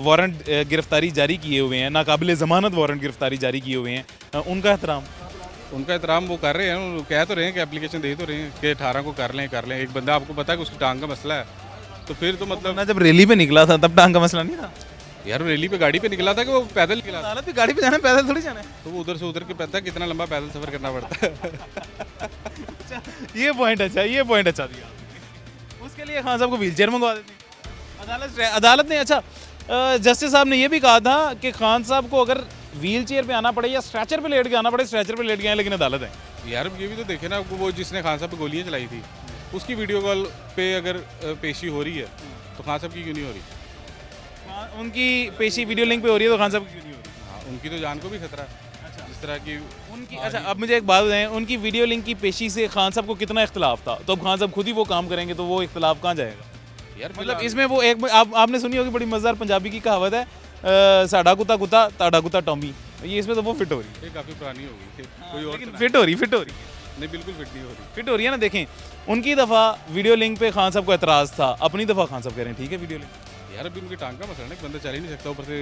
वारंट गिरफ्तारी जारी किए हुए हैं, नाकाबिल ज़मानत वारंट गिरफ्तारी जारी किए हुए हैं, उनका एहतराम वो कर रहे हैं। वो कह तो रहे हैं कि एप्लीकेशन दे तो रहे हैं कि 18 को कर लें। एक बंदा आपको पता है कि उसकी टांग का मसला है, तो फिर तो मतलब ना जब रैली पे निकला था तब टांग का मसला नहीं था यार। रैली पे गाड़ी पे निकला था कि वो पैदल निकला? अदालत भी गाड़ी पे जाना है, पैदल थोड़ी जाना है। तो वो उधर से उधर के पता है कितना लंबा पैदल सफर करना पड़ता है। ये पॉइंट अच्छा दिया आपने। उसके लिए खान साहब को व्हीलचेयर मंगवा देते हैं। अदालत ने अच्छा, जस्टिस साहब ने यह भी कहा था कि खान साहब को अगर व्हीलचेयर पे आना पड़े या स्ट्रेचर पे लेट के आना पड़े, स्ट्रेचर पे लेट गए हैं, लेकिन अदालत है। यार ये भी तो देखे ना, वो जिसने खान साहब पे गोलियां चलाई थी उसकी वीडियो कॉल पे अगर पेशी हो रही है तो खान साहब की क्यों नहीं हो रही? उनकी पेशी वीडियो लिंक पे हो रही है तो खान साहब की क्यों नहीं हो रही? हाँ, उनकी तो जान को भी खतरा है। जिस तरह की उनकी, अच्छा अब मुझे एक बात बताएं, उनकी वीडियो लिंक की पेशी से खान साहब को कितना इख्तलाफ था? तो अब खान साहब खुद ही वो काम करेंगे तो वो इख्तलाफ कहाँ जाएगा? यार मतलब इसमें वो एक आपने सुनी होगी बड़ी मज़ेदार पंजाबी की कहावत है, साडा कुत्ता कुत्ता ताड़ा कुत्ता टॉमी। ये इसमें तो वो फिट हो रही है। ये काफ़ी पुरानी हो गई, कोई और लेकिन फिट हो रही नहीं, बिल्कुल फिट नहीं हो रही। फिट हो रही है ना। देखें, उनकी दफ़ा वीडियो लिंक पे खान साहब को एतराज़ था, अपनी दफ़ा खान साहब कह रहे हैं ठीक है वीडियो लिंक। यार अभी उनकी टांग का मसला है, बंदा चल ही नहीं सकता, ऊपर से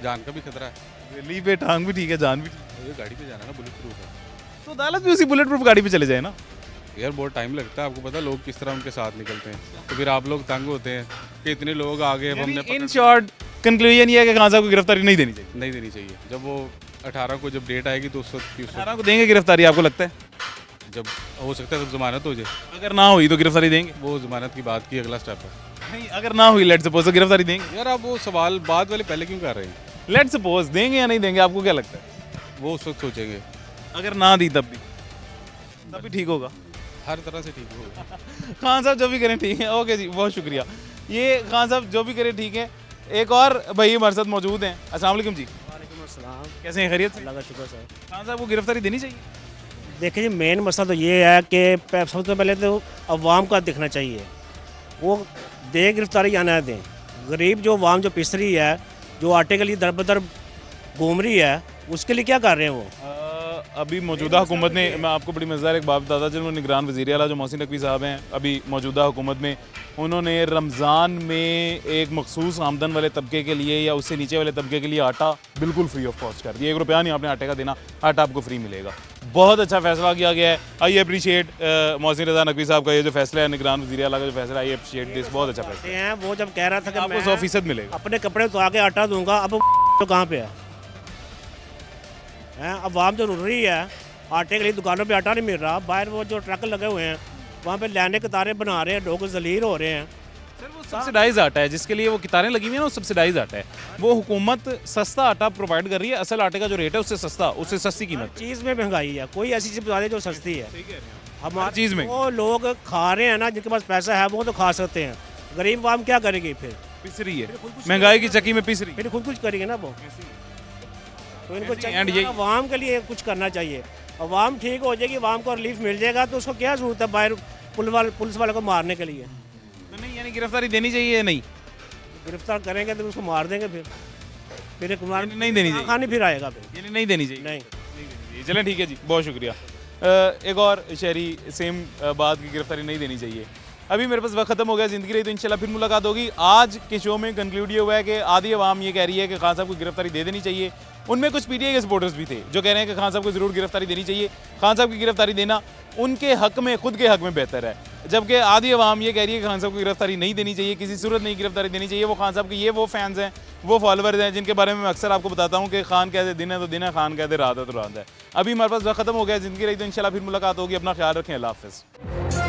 जान का भी खतरा है। रैली पे टांग भी ठीक है, जान भी ठीक है। ये गाड़ी पे जाना ना बुलेट प्रूफ है, तो अदालत भी उसी बुलेट प्रूफ गाड़ी पे चले जाए ना। यार बहुत टाइम लगता है, आपको पता लोग किस तरह उनके साथ निकलते हैं, तो फिर आप लोग तंग होते हैं कि इतने लोग आ गए। हमने इन शॉर्ट कंक्लूजन ये है कि खान साहब को गिरफ्तारी नहीं देनी चाहिए। जब वो 18 को जब डेट आएगी तो उस वक्त 18 को देंगे गिरफ्तारी, आपको लगता है? जब हो सकता है तब जमानत हो जाए। अगर ना हुई तो गिरफ्तारी देंगे? वो जमानत की बात की अगला स्टेप है। नहीं, अगर ना हुई लेट सपोज तो गिरफ्तारी देंगे? यार आप वो सवाल बाद वाले पहले क्यों कर रहे हैं? लेट सपोज देंगे या नहीं देंगे, आपको क्या लगता है? वो उस वक्त सोचेंगे। अगर ना दी तब भी ठीक होगा? हर तरह से ठीक होगा। खान साहब जो भी करें ठीक है। ओके जी, बहुत शुक्रिया। ये खान साहब जो भी करें ठीक है। एक और भाई हमारे साथ मौजूद हैं। अस्सलाम वालेकुम जी। वालेकुम अस्सलाम। कैसे हैं, खैरियत से? अल्लाह का शुक्र सर। खान साहब को गिरफ्तारी देनी चाहिए? देखिए जी, मेन मसला तो ये है कि सबसे पहले तो अवाम का दिखना चाहिए, वो दें गिरफ्तारी या ना दें। गरीब जो अवाम जो पिस रही है, जो आटे के लिए दर बदर घूम रही है, उसके लिए क्या कर रहे हैं वो? अभी मौजूदा हुकूमत ने, मैं आपको बड़ी मज़ेदार एक बात बताता चलूँ, निगरान वज़ीर आला जो मोहसिन नकवी साहब हैं अभी मौजूदा हुकूमत में, उन्होंने रमज़ान में एक मखसूस आमदन वाले तबके के लिए या उससे नीचे वाले तबके के लिए आटा बिल्कुल फ्री ऑफ कॉस्ट कर दिया। 1 रुपया नहीं आपने आटे का देना, आटा आपको फ्री मिलेगा। बहुत अच्छा फैसला किया गया है। आई अप्रिशिएट मोहसिन रज़ा नकवी साहब का ये जो फैसला है, निगरान वज़ीर आला का जो फैसला, आई अप्रिशिएट दिस, बहुत अच्छा फैसला हैं। वो जब कह रहा था कि आपको 100% मिलेगा, अपने कपड़े तो आके आटा दूंगा, अब तो कहाँ पे है? अब आवाम जो रुल रही है, आटे के लिए दुकानों पे आटा नहीं मिल रहा, बाहर वो जो ट्रक लगे हुए हैं वहाँ पे लाने कतारें बना रहे हैं, लोग जलील हो रहे हैं। सर वो सब्सिडाइज आटा है जिसके लिए वो कितारें लगी हुई हैं ना, वो सब्सिडाइज आटा है। वो हुकूमत सस्ता आटा प्रोवाइड कर रही है, असल आटे का जो रेट है उससे सस्ता, उससे सस्ती कीमत। चीज़ में महंगाई है, कोई ऐसी चीज़ बता दे जो सस्ती है। हमारी चीज़ में वो लोग खा रहे हैं ना, जिनके पास पैसा है वो तो खा सकते हैं, गरीब आवाम क्या करेगी? फिर पिस रही है, महंगाई की चक्की में पिस रही है, फिर खुद कुछ करेंगे ना वो। तो इनको एंड चाहिए यही अवाम के लिए कुछ करना चाहिए। अवाम ठीक हो जाएगी, अवाम को रिलीफ मिल जाएगा, तो उसको क्या जरूरत है बाहर पुलिस वाले को मारने के लिए? तो नहीं, यानी गिरफ्तारी देनी चाहिए? नहीं, गिरफ्तार करेंगे तो उसको मार देंगे, फिर एक मार नहीं देनी चाहिए, खानी फिर आएगा फिर, यानी नहीं देनी चाहिए। नहीं। चलें ठीक है जी, बहुत शुक्रिया। एक और शहरी सेम बात की, गिरफ्तारी नहीं देनी चाहिए। अभी मेरे पास वक्त खत्म हो गया, ज़िंदगी रही तो इंशाल्लाह फिर मुलाकात होगी। आज के शो में कंक्लूड ये हुआ है कि आधी अवाम ये कह रही है कि खान साहब को गिरफ्तारी दे देनी चाहिए। उनमें कुछ पीटीआई के सपोर्टर्स भी थे जो कह रहे हैं कि खान साहब को ज़रूर गिरफ्तारी देनी चाहिए, खान साहब की गिरफ्तारी देना उनके हक में, खुद के हक में बेहतर है। जबकि आधी अवाम ये कह रही है कि खान साहब को गिरफ्तारी नहीं देनी चाहिए, किसी सूरत नहीं गिरफ्तारी देनी चाहिए। वो खान साहब के ये वो फैंस हैं, वो फॉलोअर्स हैं जिनके बारे में मैं अक्सर आपको बताता हूँ कि खान कहते दिन है तो दिन है, खान कहते रात है तो रात है। अभी हमारे पास वक्त खत्म हो गया, ज़िंदगी रही तो इंशाल्लाह फिर मुलाकात होगी। अपना ख्याल रखें, अल्लाह हाफ़िज़।